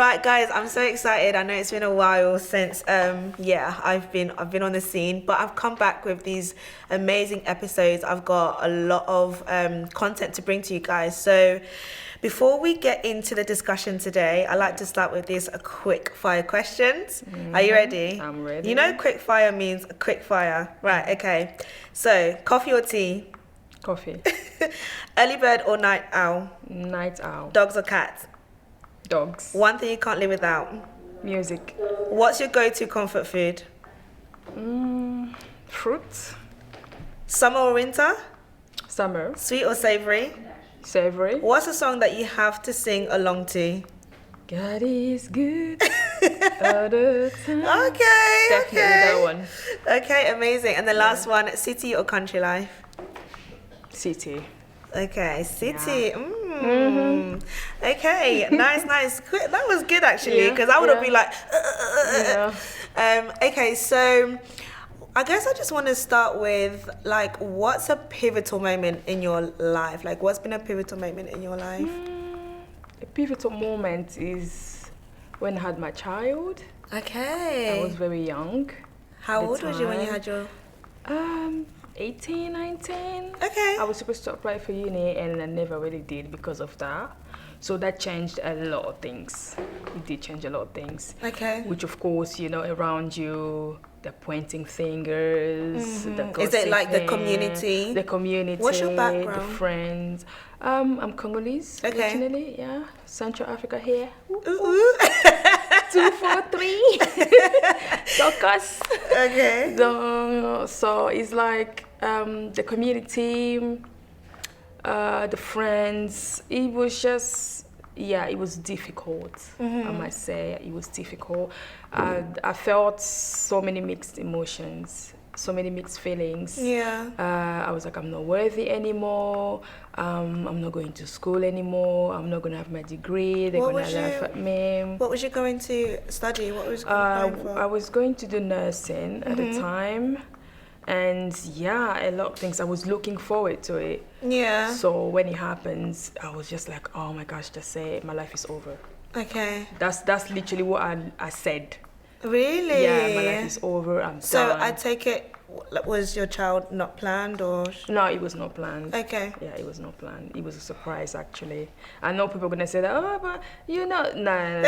right, guys, I'm so excited. I know it's been a while since I've been on the scene, but I've come back with these amazing episodes. I've got a lot of content to bring to you guys. So before we get into the discussion today, I like to start with these quick fire questions. Are you ready? I'm ready. You know quick fire means quick fire. Right, okay. So, coffee or tea? Coffee. Early bird or night owl? Night owl. Dogs or cats? Dogs. One thing you can't live without? Music. What's your go-to comfort food? Fruit. Summer or winter? Summer. Sweet or savory? Savory. What's a song that you have to sing along to? God is good all the time. Okay, Definitely that one. Okay, amazing. And the last one, city or country life? City. Okay, city. Okay, nice. That was good actually, because I would have been like. Okay, so I guess I just want to start with like, what's a pivotal moment in your life? Like, what's been a pivotal moment in your life? A pivotal moment is when I had my child. Okay. I was very young. How old was you when you had your? 18, 19. Okay. I was supposed to apply for uni and I never really did because of that. So that changed a lot of things. It did change a lot of things. Okay. Which of course, around you, the pointing fingers, the gossiping. Is it like the community? The community. What's your background? The friends. I'm Congolese originally, yeah. Central Africa here. Ooh. 243. Docus. Okay. So it's like the community, the friends. It was just, it was difficult. I might say it was difficult. I felt so many mixed emotions, so many mixed feelings. Yeah. I was like, I'm not worthy anymore. I'm not going to school anymore. I'm not going to have my degree. They're going to laugh at me. What was you going to study? What was you going for? I was going to do nursing at the time. And a lot of things. I was looking forward to it. Yeah. So when it happens, I was just like, oh my gosh, just say it. My life is over. Okay. That's literally what I said. Really? Yeah, my life is over. I'm so done. I take it, was your child not planned or? No, it was not planned. Okay. Yeah, it was not planned. It was a surprise, actually. I know people are gonna say that. Oh, but you know, no.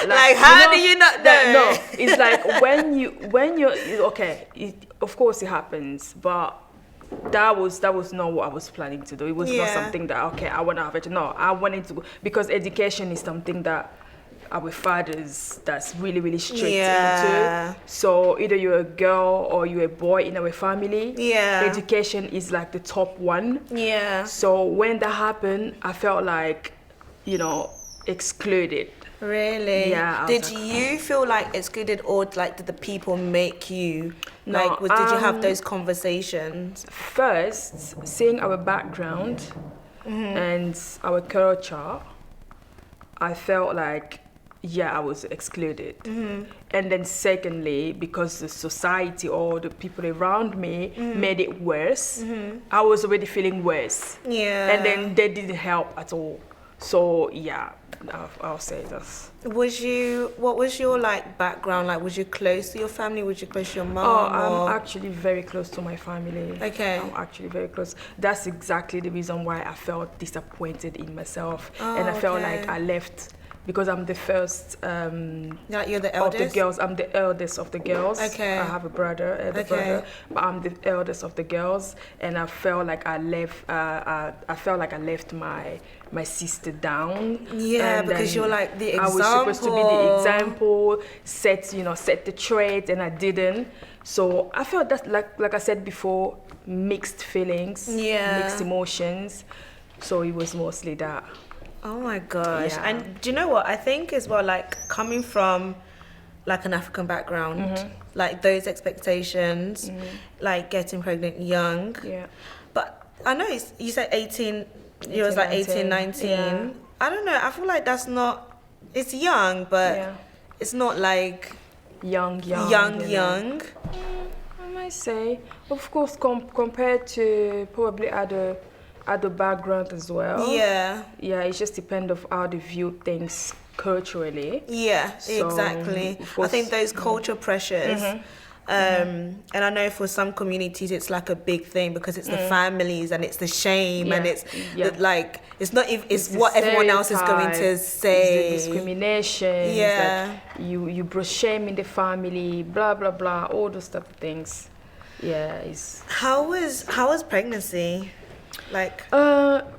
Like how do you not know? No, it's like when you're okay. Of course, it happens, but that was not what I was planning to do. It was not something that I want to have it. No, I wanted to go because education is something that our fathers that's really, really strict into. So either you're a girl or you're a boy in our family. Yeah. Education is like the top one. Yeah. So when that happened, I felt like, excluded. Really? Yeah. Did you feel like excluded, or like did the people make you? Like, did you have those conversations? First, seeing our background and our culture, I felt like, I was excluded. And then secondly, because the society or the people around me made it worse, I was already feeling worse. Yeah. And then they didn't help at all. So I'll say this. What was your background? Like, was you close to your family? Was you close to your mom? I'm actually very close to my family. Okay. I'm actually very close. That's exactly the reason why I felt disappointed in myself. And I felt like I left because I'm the first you're the eldest? of the girls. I'm the eldest of the girls. Okay. I have a brother, brother, but I'm the eldest of the girls, and I felt like I left. I felt like I left my sister down. Yeah, and because you're like the example. I was supposed to be the example, set the trait, and I didn't. So I felt that, like I said before, mixed feelings, mixed emotions. So it was mostly that. Oh my gosh. Yeah. And do you know what? I think as well, like coming from like an African background, like those expectations, like getting pregnant young. Yeah. But I know you said 18, you was like 18, 19. Yeah. I don't know. I feel like that's not, it's young, but it's not like young. I might say, of course, compared to probably other other background as well. Yeah. Yeah, it just depends of how they view things culturally. Yeah, So, exactly. of course, I think those culture pressures, and I know for some communities it's like a big thing because it's the families and it's the shame and it's like it's not if it's what everyone else is going to say. It's the discrimination. Yeah, like you bring shame in the family, blah blah blah, all those type of things. Yeah, it's. How was pregnancy? Like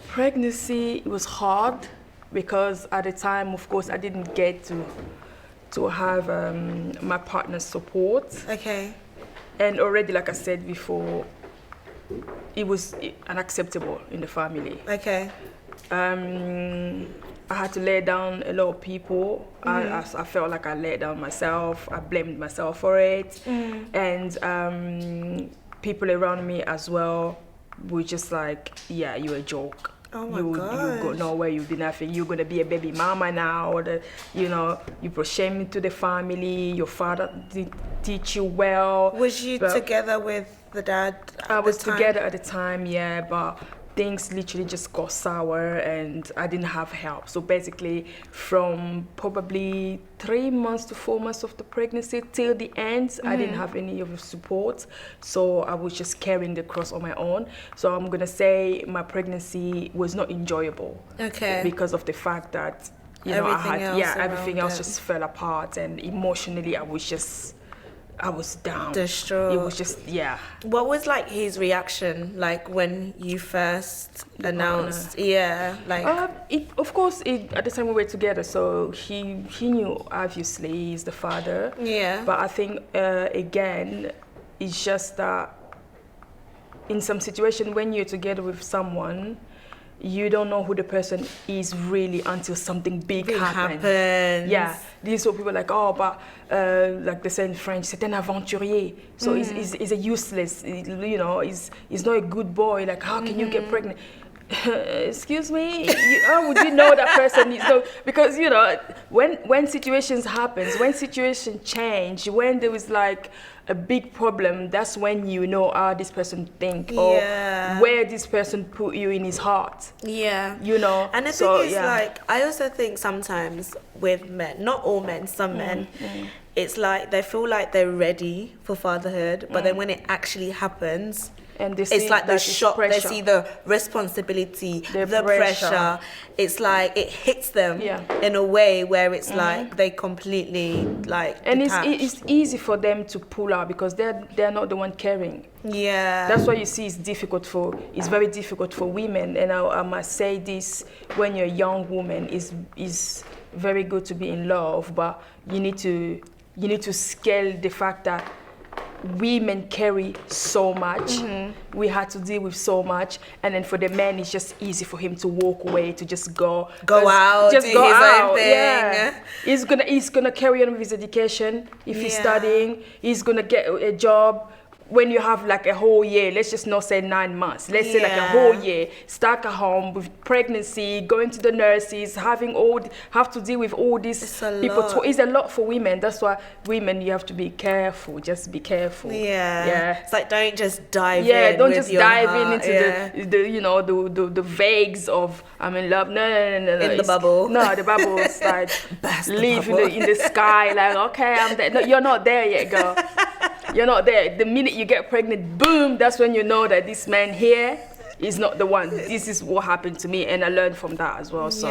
Pregnancy, it was hard because at the time, of course, I didn't get to have my partner's support. Okay. And already, like I said before, it was unacceptable in the family. Okay. I had to lay down a lot of people. I felt like I let down myself. I blamed myself for it. And people around me as well were just like, yeah, you're a joke. Oh my You go nowhere, you do nothing. You're going to be a baby mama now. Or you brought shame into the family. Your father didn't teach you well. Was you together with the dad at I was the time? together at the time, yeah, but things literally just got sour and I didn't have help. So basically from probably 3 months to 4 months of the pregnancy till the end, I didn't have any of the support. So I was just carrying the cross on my own. So I'm going to say my pregnancy was not enjoyable. Okay. Because of the fact that, everything else just fell apart and emotionally I was down. Distraught. It was just, What was like his reaction like when you first announced? Yeah, like. Of course, at the time we were together, so he knew obviously he's the father. Yeah. But I think again, it's just that in some situation when you're together with someone, you don't know who the person is really until something big happens. Yeah, these are people like, but like they say in French, c'est un aventurier. So he's a useless, he's not a good boy. Like, how can you get pregnant? Excuse me, how would you know that person is no? Because when situations happens, when situations change, when there is like a big problem, that's when you know how this person think or where this person put you in his heart. Yeah. And the thing is, like, I also think sometimes with men, not all men, some men, it's like they feel like they're ready for fatherhood, but then when it actually happens, and it's like the shock, they see the responsibility, the pressure. It's like it hits them in a way where it's like they completely like and detach. it's easy for them to pull out because they're not the one caring. Yeah, that's why you see it's very difficult for women. And I must say this: when you're a young woman, is very good to be in love, but you need to scale the fact that women carry so much. We had to deal with so much, and then for the man it's just easy for him to walk away, to just go out, just go out. He's gonna carry on with his education. If he's studying, he's gonna get a job. When you have like a whole year, let's just not say 9 months, let's say like a whole year, stuck at home with pregnancy, going to the nurses, have to deal with all these people. It's a lot for women. That's why women, you have to be careful. Just be careful. Yeah. It's like don't just dive in. Yeah, don't just dive heart. into the vagues of I'm in love. No. In the bubble. No, the bubble is like live in the sky. Like okay, I'm there. No, you're not there yet, girl. You're not there. The minute you get pregnant, boom, that's when you know that this man here is not the one. This is what happened to me, and I learned from that as well. So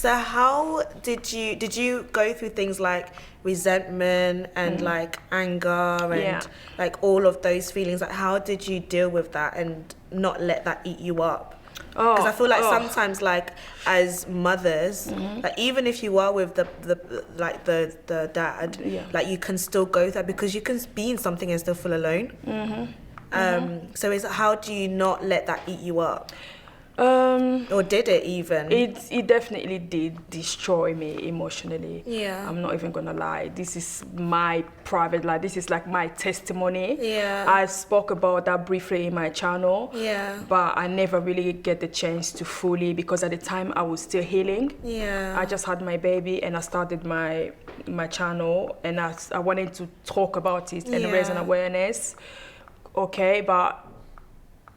how did you go through things like resentment and like anger and like all of those feelings? Like how did you deal with that and not let that eat you up? Because I feel like sometimes, like as mothers, like even if you are with the dad, like you can still go through that because you can be in something and still feel alone. So how do you not let that eat you up? Or did it even? It definitely did destroy me emotionally. Yeah. I'm not even gonna lie. This is my private life. This is like my testimony. Yeah. I spoke about that briefly in my channel. Yeah. But I never really get the chance to fully, because at the time I was still healing. Yeah. I just had my baby and I started my channel and I wanted to talk about it and raise an awareness. Okay, but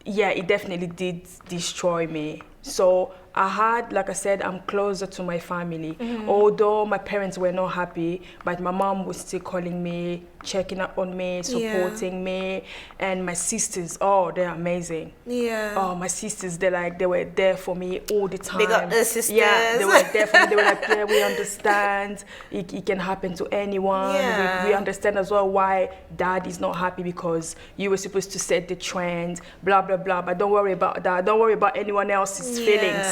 yeah, it definitely did destroy me. So I had, like I said, I'm closer to my family. Although my parents were not happy, but my mom was still calling me, checking up on me, supporting me. And my sisters, oh, they're amazing. Yeah. Oh, my sisters, they were there for me all the time. Big up the sisters. Yeah, they were there for me. They were like, yeah, we understand. It can happen to anyone. Yeah. We understand as well why dad is not happy, because you were supposed to set the trend, blah, blah, blah. But don't worry about that. Don't worry about anyone else's feelings.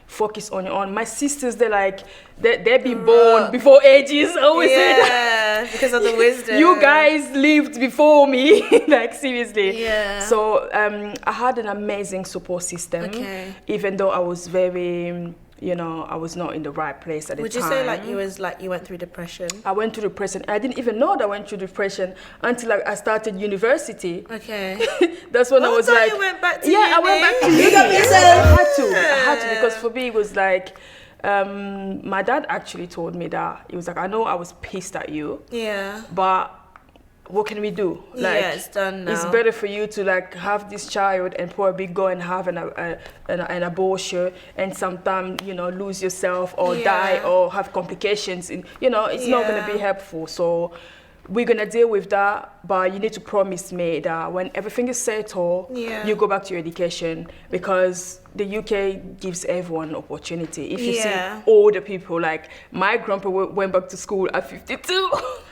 Focus on your own. My sisters, they've been born before ages. I always say that. Because of the wisdom. You guys lived before me, like seriously. Yeah. So I had an amazing support system. Okay. Even though I was very, I was not in the right place at the time. Would you say you went through depression? I went through depression. I didn't even know that I went through depression until I started university. Okay. That's when I was like, you went back to uni. I went back to uni. I had to because for me it was like, my dad actually told me that he was like, I know I was pissed at you. Yeah. But what can we do? Like, it's done now. It's better for you to like have this child and probably go and have an abortion and sometimes lose yourself or die or have complications. It's not going to be helpful. So we're going to deal with that, but you need to promise me that when everything is settled, you go back to your education, because the UK gives everyone opportunity. If you see older people, like my grandpa went back to school at 52.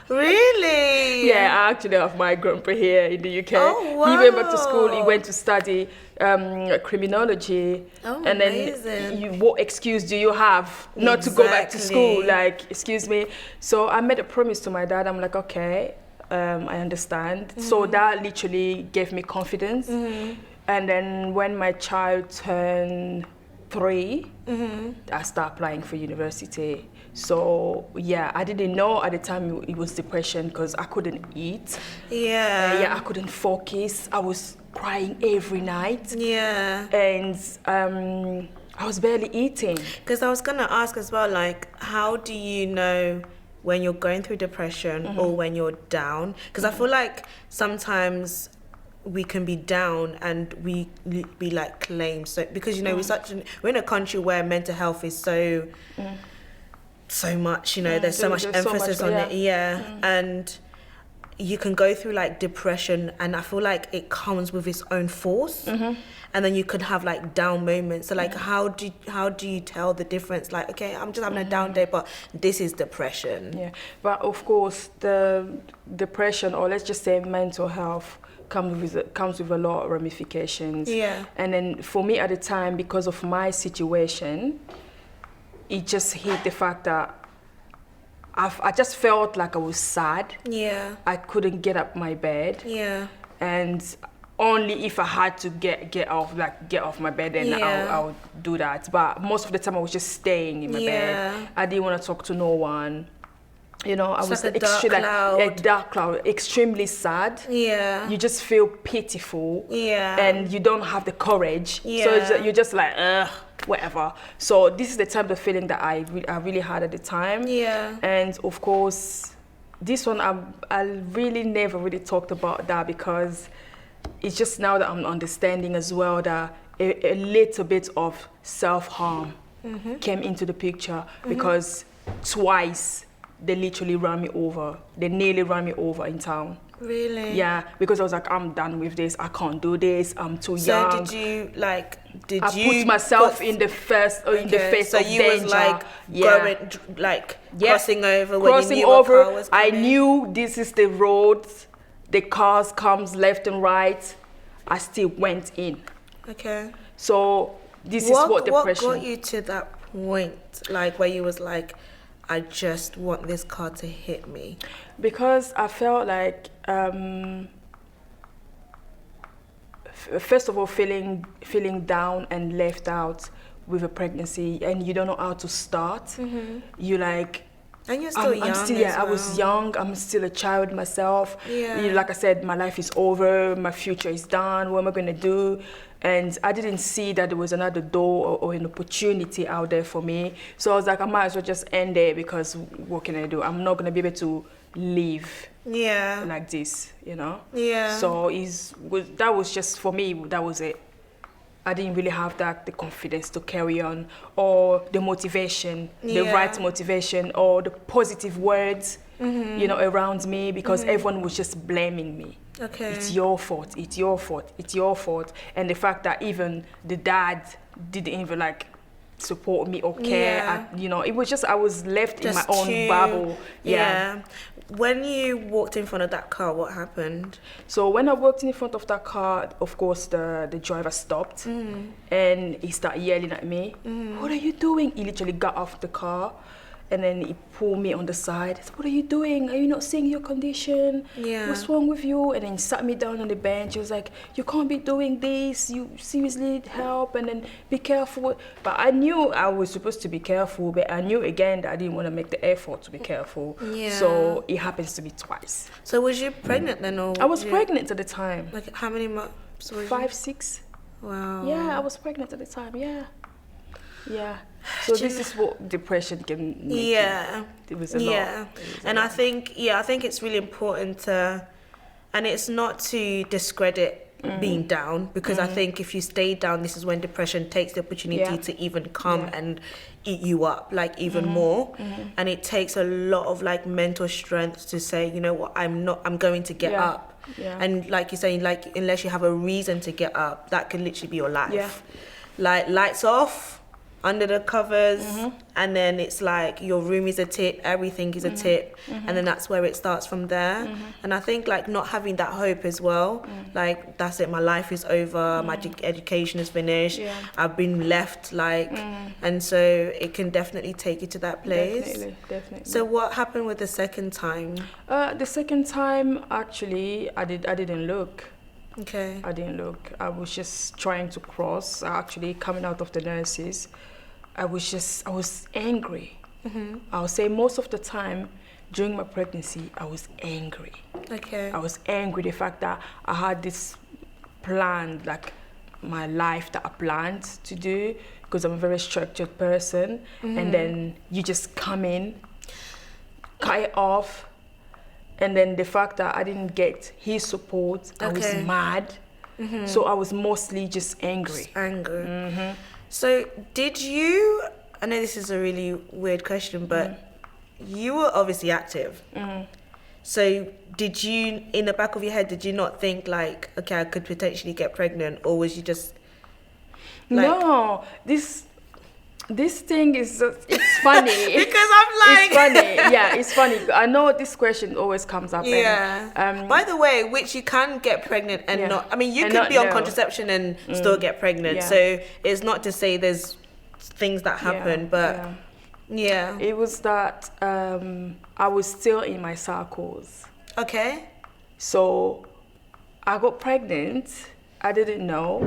Really? Yeah, I actually have my grandpa here in the UK. Oh, wow. He went back to school. He went to study criminology. Oh, and amazing. then what excuse do you have not to go back to school? Like, excuse me. So I made a promise to my dad. I'm like, okay, I understand. So that literally gave me confidence. And then when my child turned 3, I started applying for university. So yeah, I didn't know at the time it was depression because I couldn't eat. Yeah. I couldn't focus. I was crying every night. Yeah. And I was barely eating. Because I was gonna ask as well, like, how do you know when you're going through depression or when you're down? Because I feel like sometimes we can be down and we like claim, so because we're in a country where mental health is so much, there's so much emphasis on it. And you can go through like depression and I feel like it comes with its own force, and then you could have like down moments. So like how do you tell the difference? Like, okay, I'm just having a down day, but this is depression. But of course the depression, or let's just say mental health, comes with a lot of ramifications. And then for me at the time, because of my situation, it just hit the fact that I just felt like I was sad. I couldn't get up my bed. And only if I had to get off my bed, then I would do that. But most of the time I was just staying in my bed. I didn't want to talk to no one. I was like a dark cloud, extremely sad. You just feel pitiful. And you don't have the courage. So you're just like, ugh, whatever. So this is the type of feeling that I really had at the time. And of course, this one I really never really talked about that, because it's just now that I'm understanding as well that a little bit of self-harm came into the picture, because twice they literally ran me over. They nearly ran me over in town. Really? Yeah, because I was like, I'm done with this. I can't do this. I'm too young. So did I you put myself in the face of danger. So you was like going, like crossing over when you knew over. A car was coming? I knew this is the road. The cars comes left and right. I still went in. Okay. So this is what depression. What got you to that point, like where you was like, I just want this car to hit me? Because I felt like, first of all, feeling down and left out with a pregnancy, and you don't know how to start. You like, and you're still young. I was young. I'm still a child myself. Like I said, my life is over. My future is done. What am I going to do? And I didn't see that there was another door or an opportunity out there for me. So I was like, I might as well just end there, because what can I do? I'm not going to be able to live like this, you know. So that was just, for me, that was it. I didn't really have the confidence to carry on, or the motivation, the right motivation, or the positive words, you know, around me, because everyone was just blaming me. It's your fault, it's your fault, it's your fault. And the fact that even the dad didn't even like support me or care, you know, it was just, I was left just in my own bubble. When you walked in front of that car, what happened? So when I walked in front of that car, of course the driver stopped and he started yelling at me. What are you doing? He literally got off the car and then he pulled me on the side. He said, what are you doing? Are you not seeing your condition? What's wrong with you? And then he sat me down on the bench. He was like, you can't be doing this. You seriously need help, and then be careful. But I knew I was supposed to be careful, but I knew again that I didn't want to make the effort to be careful. So it happens to be twice. So was you pregnant then? Or I was pregnant at the time. Like how many months? 5, 6. Wow. Yeah, I was pregnant at the time, Yeah. So this is what depression can make you. It was a lot. And I think it's really important to, and it's not to discredit being down, because I think if you stay down, this is when depression takes the opportunity to even come and eat you up, like even more. And it takes a lot of like mental strength to say, you know what, I'm going to get up. And like you're saying, like unless you have a reason to get up, that can literally be your life. Like lights off, under the covers, and then it's like your room is a tip, everything is a tip, and then that's where it starts from there. And I think like not having that hope as well, like that's it, my life is over, my education is finished, I've been left, like, and so it can definitely take you to that place. Definitely. So what happened with the second time? The second time, actually, I didn't look. I didn't look. I was just trying to cross. Actually, coming out of the nurses, I was angry. I would say most of the time during my pregnancy, I was angry. I was angry the fact that I had this plan, like my life that I planned to do, because I'm a very structured person, and then you just come in, cut it off. And then the fact that I didn't get his support, I was mad. So I was mostly just angry. So did you, I know this is a really weird question, but you were obviously active. So did you, in the back of your head, did you not think like, okay, I could potentially get pregnant, or was you just like... No, this thing is, it's funny. Because I'm like... It's funny, it's funny. I know this question always comes up. And, by the way, which you can get pregnant and not... I mean, you can be on contraception and still get pregnant. So it's not to say there's things that happen, but... It was that I was still in my circles. So I got pregnant. I didn't know.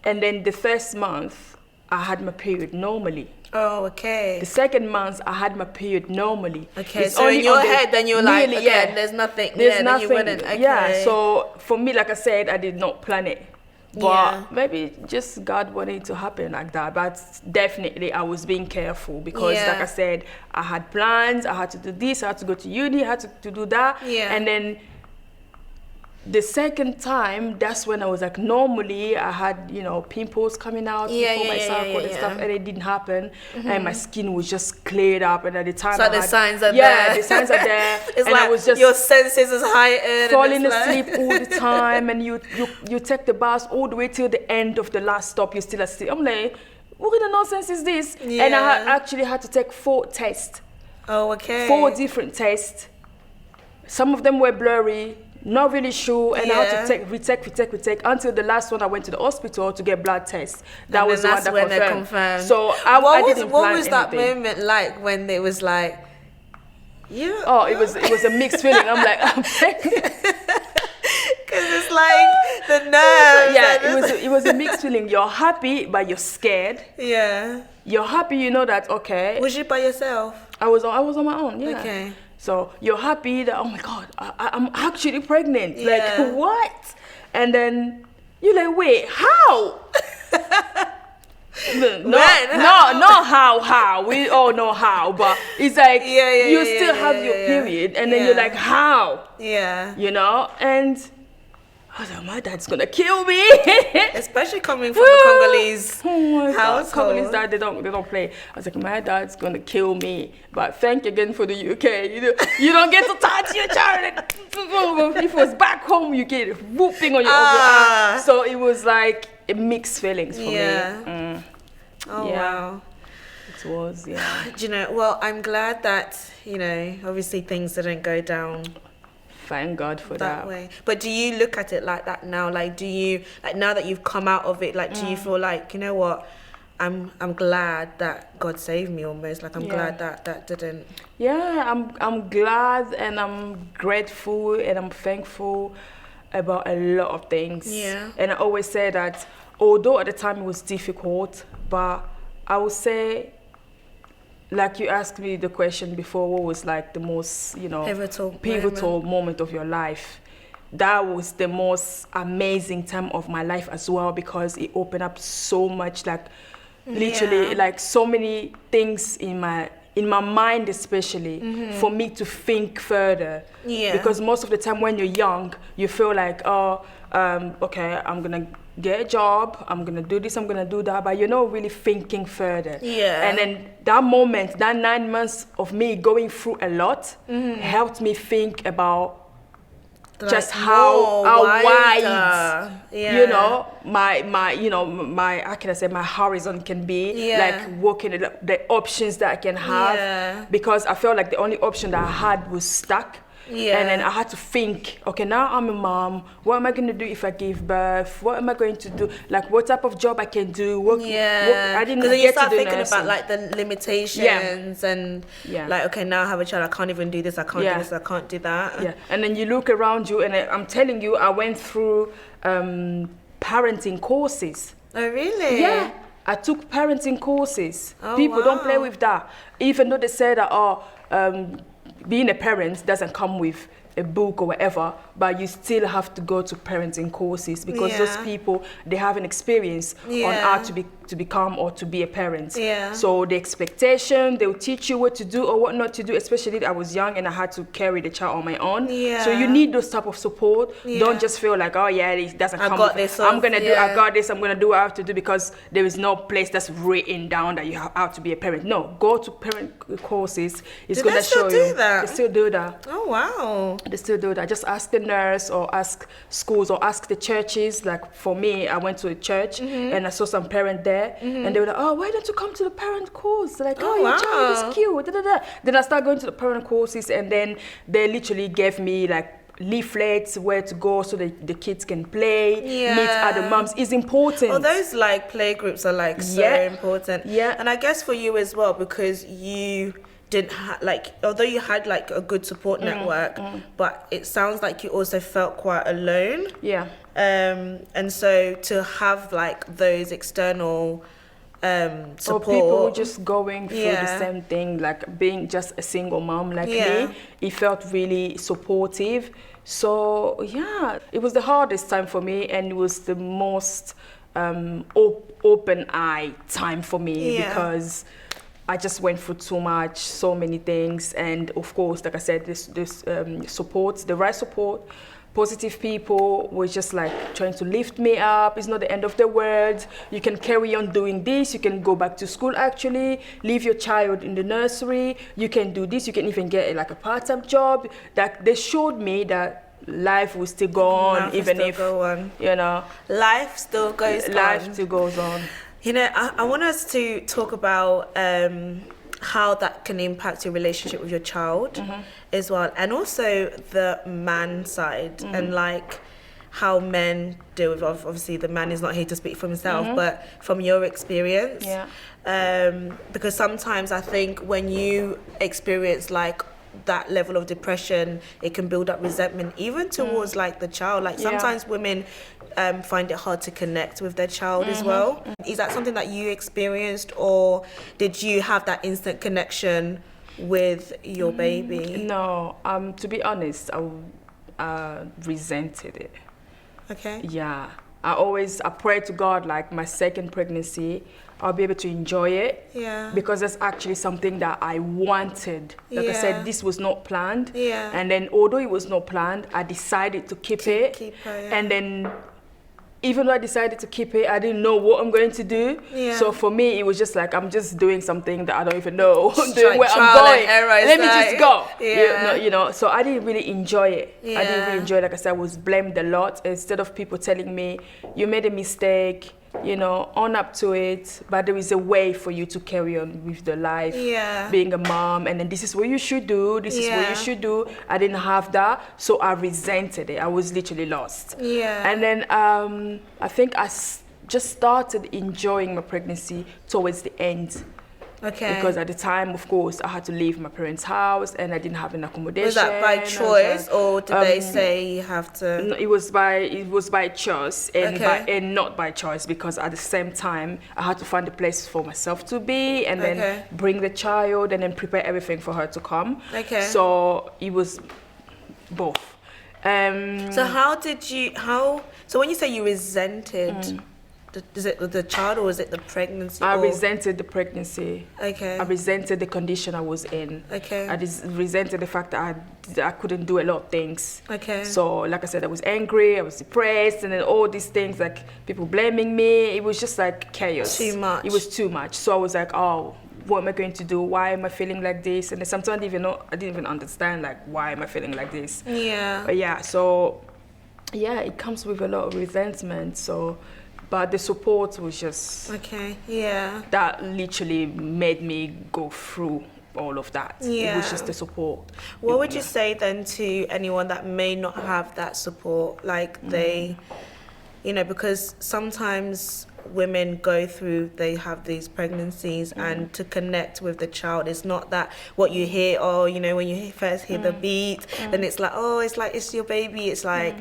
And then the first month, I had my period normally. The second month, I had my period normally. It's so in your head, then you're like, there's nothing. There's nothing. Then you wouldn't. So for me, like I said, I did not plan it. But maybe just God wanted it to happen like that. But definitely, I was being careful because, like I said, I had plans. I had to do this. I had to go to uni. I had to do that. And then the second time, that's when I was like, normally I had, you know, pimples coming out before my cycle and stuff, and it didn't happen. And my skin was just cleared up, and at the time, so the signs are there. The signs are there. It's and like I was just your senses is heightened, falling asleep all the time, and you take the bus all the way till the end of the last stop. You're still asleep. I'm like, what kind of nonsense is this? And I actually had to take 4 tests. 4 different tests. Some of them were blurry. Not really sure, and I had to retake until the last one. I went to the hospital to get blood tests. That was the one that confirmed. So I didn't plan what was that anything. moment like when it was like, it was a mixed feeling. I'm like, I'm pregnant. Because it's like the nerves. It was a mixed feeling. You're happy, but you're scared. You're happy, you know that. Was you by yourself? I was on my own. So you're happy that, oh my God, I'm actually pregnant. Like, what? And then you're like, wait, how? not how. We all know how, but it's like you still have your period, and then you're like, how? Yeah. You know, and I was like, my dad's gonna kill me. Especially coming from a Congolese household. Congolese dad, they don't play. I was like, my dad's gonna kill me. But thank you again for the UK. You don't get to touch your child. If it was back home, you get whooping on your arm. So it was like mixed feelings for me. Wow. It was, yeah. Do you know, well, I'm glad that, obviously things didn't go down. Thank God for that way. But do you look at it like that now? Like, do you, like, now that you've come out of it, like, do you feel like, you know what, I'm glad that God saved me almost. Like, I'm glad that didn't. Yeah, I'm glad and I'm grateful and I'm thankful about a lot of things. Yeah. And I always say that, although at the time it was difficult, but I would say, like you asked me the question before, what was like the most, pivotal moment of your life? That was the most amazing time of my life as well, because it opened up so much, like literally like so many things in my mind, especially for me to think further. Yeah. Because most of the time when you're young, you feel like, okay, I'm gonna get a job, I'm gonna do this, I'm gonna do that, but you're not really thinking further. Yeah. And then that moment, that 9 months of me going through a lot, helped me think about like just how wide, my how can I say, my horizon can be, like working the options that I can have, because I felt like the only option that I had was stuck. Yeah. And then I had to think, okay, now I'm a mom. What am I going to do if I give birth? What am I going to do? Like, what type of job I can do? I didn't get to do nursing. Because you start thinking about, like, the limitations and, like, okay, now I have a child. I can't even do this. I can't do this. I can't do that. Yeah. And then you look around you, and I'm telling you, I went through parenting courses. Oh, really? Yeah. I took parenting courses. People don't play with that. Even though they say that, being a parent doesn't come with a book or whatever, but you still have to go to parenting courses, because those people, they have an experience on how to become or to be a parent. Yeah. So the expectation, they'll teach you what to do or what not to do, especially I was young and I had to carry the child on my own. Yeah. So you need those type of support. Yeah. Don't just feel like, it doesn't come with this. I got this, I'm going to do what I have to do, because there is no place that's written down that you have to be a parent. No, go to parent courses. It's going to show you. They still do that. Oh, wow. They still do that. Just ask the nurse or ask schools or ask the churches. Like for me, I went to a church and I saw some parent there, and they were like, "Oh, why don't you come to the parent course?" They're like, "Oh, your child is cute." Da, da, da. Then I started going to the parent courses, and then they literally gave me like leaflets where to go so that the kids can play, meet other moms. Is important. Oh, those like play groups are like so important. Yeah. And I guess for you as well, because you didn't although you had like a good support network, but it sounds like you also felt quite alone. Yeah. And so to have like those external support, or people just going through the same thing, like being just a single mom like me, it felt really supportive. So it was the hardest time for me, and it was the most open eye time for me, because I just went through too much, so many things. And of course, like I said, this support, the right support, positive people were just like trying to lift me up. It's not the end of the world. You can carry on doing this. You can go back to school, actually, leave your child in the nursery. You can do this. You can even get like a part-time job. That they showed me that life will still go on, even if, life still goes on. Life still goes on. I want us to talk about how that can impact your relationship with your child as well, and also the man side, and like how men deal with, obviously the man is not here to speak for himself, but from your experience. Because sometimes I think when you experience like that level of depression, it can build up resentment even towards like the child. Like sometimes women find it hard to connect with their child as well. Is that something that you experienced, or did you have that instant connection with your baby? No, to be honest, I resented it. Okay. Yeah, I pray to God, like my second pregnancy, I'll be able to enjoy it. Yeah. Because that's actually something that I wanted. Like I said, this was not planned. Yeah. And then although it was not planned, I decided to keep it. Keep her, yeah. And then even though I decided to keep it, I didn't know what I'm going to do. Yeah. So for me, it was just like, I'm just doing something that I don't even know Like where I'm going. Let me just go. Yeah. You know, so I didn't really enjoy it. Yeah. I didn't really enjoy it. Like I said, I was blamed a lot. Instead of people telling me, you made a mistake, you know, own up to it, but there is a way for you to carry on with the life, being a mom, and then this is what you should do, this is what you should do. I didn't have that, so I resented it. I was literally lost. And then I think just started enjoying my pregnancy towards the end. Because at the time, of course, I had to leave my parents' house and I didn't have an accommodation. Was that by choice, or did they say you have to? No, it was by choice and not by choice, because at the same time I had to find a place for myself to be, and then bring the child, and then prepare everything for her to come. So it was both. So so when you say you resented, is it the child or is it the pregnancy? I resented the pregnancy. I resented the condition I was in. I resented the fact that I couldn't do a lot of things. So like I said, I was angry, I was depressed, and then all these things, like people blaming me. It was just like chaos. Too much. It was too much. So I was like, oh, what am I going to do? Why am I feeling like this? And then sometimes I didn't even understand, like, why am I feeling like this? But so it comes with a lot of resentment. So, but the support was just that literally made me go through all of that. It was just the support. What would you say then to anyone that may not have that support, like they, you know, because sometimes women they have these pregnancies, and to connect with the child, it's not that what you hear, you know, when you first hear the beat, then it's like, it's your baby, it's like,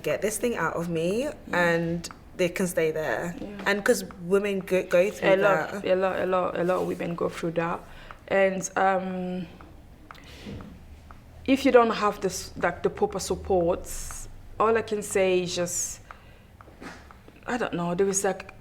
get this thing out of me, and they can stay there. And because women go through that. A lot of women go through that. And if you don't have this, like, the proper supports, all I can say is just, I don't know, there is like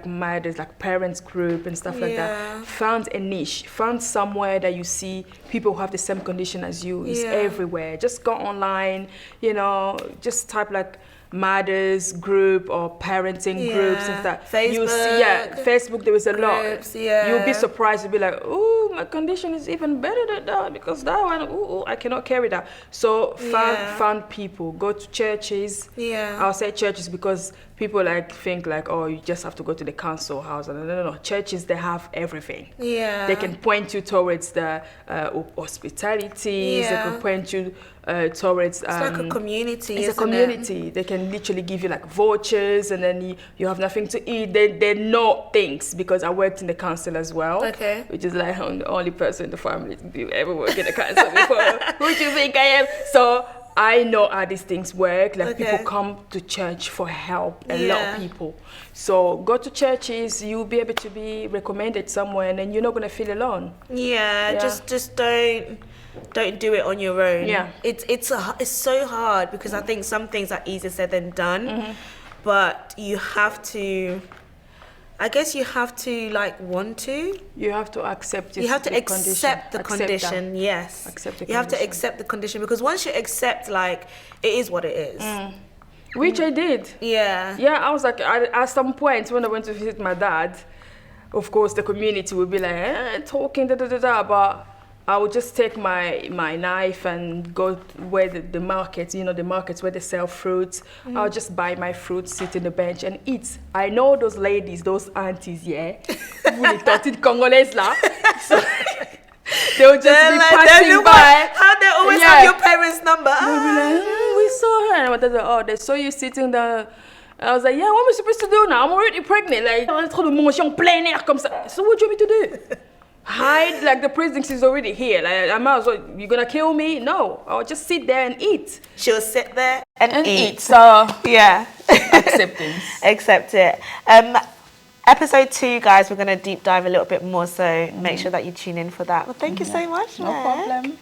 mothers, like parents group and stuff like that. Found a niche, found somewhere that you see people who have the same condition as you. It's everywhere. Just go online, you know, just type like mothers group or parenting groups and stuff. Facebook, there is a lot. You'll be surprised. You'll be like, oh, my condition is even better than that, because that one, I cannot carry that. So find people, go to churches. I'll say churches because people think oh, you just have to go to the council house. No. Churches, they have everything. They can point you towards the hospitalities. They can point you towards. It's like a community. It's a community. They can literally give you like vouchers, and then you have nothing to eat. They know things, because I worked in the council as well. Which is like I'm the only person in the family to ever work in the council before. Who do you think I am? So I know how these things work. Like people come to church for help. A lot of people. So go to churches. You'll be able to be recommended somewhere, and then you're not gonna feel alone. Just don't do it on your own. It's so hard, because I think some things are easier said than done, but you have to. I guess you have to want to. You have to accept. You have to accept the condition. Yes. Accept the condition. You have to accept the condition, because once you accept, it is what it is. Which I did. Yeah, I was like, at some point when I went to visit my dad, of course the community would be like talking but I would just take my knife and go where the markets, the markets where they sell fruits. I'll just buy my fruits, sit in the bench and eat. I know those ladies, those aunties, really thought it Congolese lah. So they'll just be passing by. How they always have your parents' number. They'll be like, we saw her. And they saw you sitting there. I was like, what am I supposed to do now? I'm already pregnant. So what do you want me to do? Hide? Like the pregnancy is already here. Like I might as well. You're gonna kill me? No, I'll just sit there and eat. She'll sit there and eat. So acceptance. Accept it. Episode 2, guys, we're gonna deep dive a little bit more. So make sure that you tune in for that. Well, thank you so much. No problem.